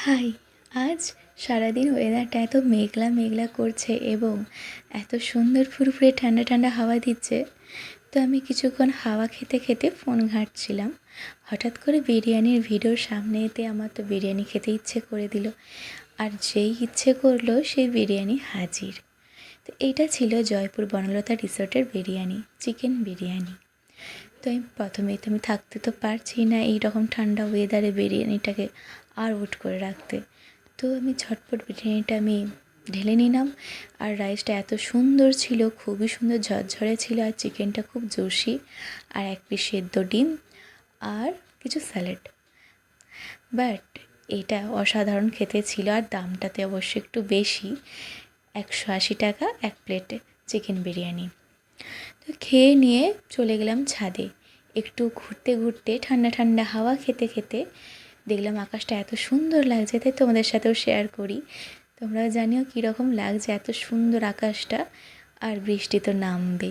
High, আজ সারাদিন ওয়েদারটা এত মেঘলা মেঘলা করছে এবং এত সুন্দর ফুরফুরে ঠান্ডা ঠান্ডা হাওয়া দিচ্ছে। তো আমি কিছুক্ষণ হাওয়া খেতে খেতে ফোন ঘাঁটছিলাম। হঠাৎ করে বিরিয়ানির ভিডিওর সামনে এতে আমার তো বিরিয়ানি খেতে ইচ্ছে করে দিল। আর যেই ইচ্ছে করলো সেই বিরিয়ানি হাজির। তো এইটা ছিল জয়পুর বনলতা রিসোর্টের বিরিয়ানি, চিকেন বিরিয়ানি। তো প্রথমেই তো আমি থাকতে তো পারছি না এই রকম ঠান্ডা ওয়েদারে বিরিয়ানিটাকে আর ওয়েট করে রাখতে। তো আমি ঝটপট বিরিয়ানিটা আমি ঢেলে নিলাম। আর রাইসটা এত সুন্দর ছিল, খুবই সুন্দর ঝরঝরে ছিল, আর চিকেনটা খুব জুসি, আর এক পিস সেদ্ধ ডিম আর কিছু স্যালাড। বাট এটা অসাধারণ খেতে ছিল, আর দামটাতে অবশ্য একটু বেশি, 180 টাকা এক প্লেটে চিকেন বিরিয়ানি। তো খেয়ে নিয়ে চলে গেলাম ছাদে। একটু ঘুরতে ঘুরতে ঠান্ডা ঠান্ডা হাওয়া খেতে খেতে দেখলাম আকাশটা এত সুন্দর লাগছে, তাই তোমাদের সাথেও শেয়ার করি। তোমরাও জানিও কীরকম লাগছে এত সুন্দর আকাশটা। আর বৃষ্টি তো নামবে।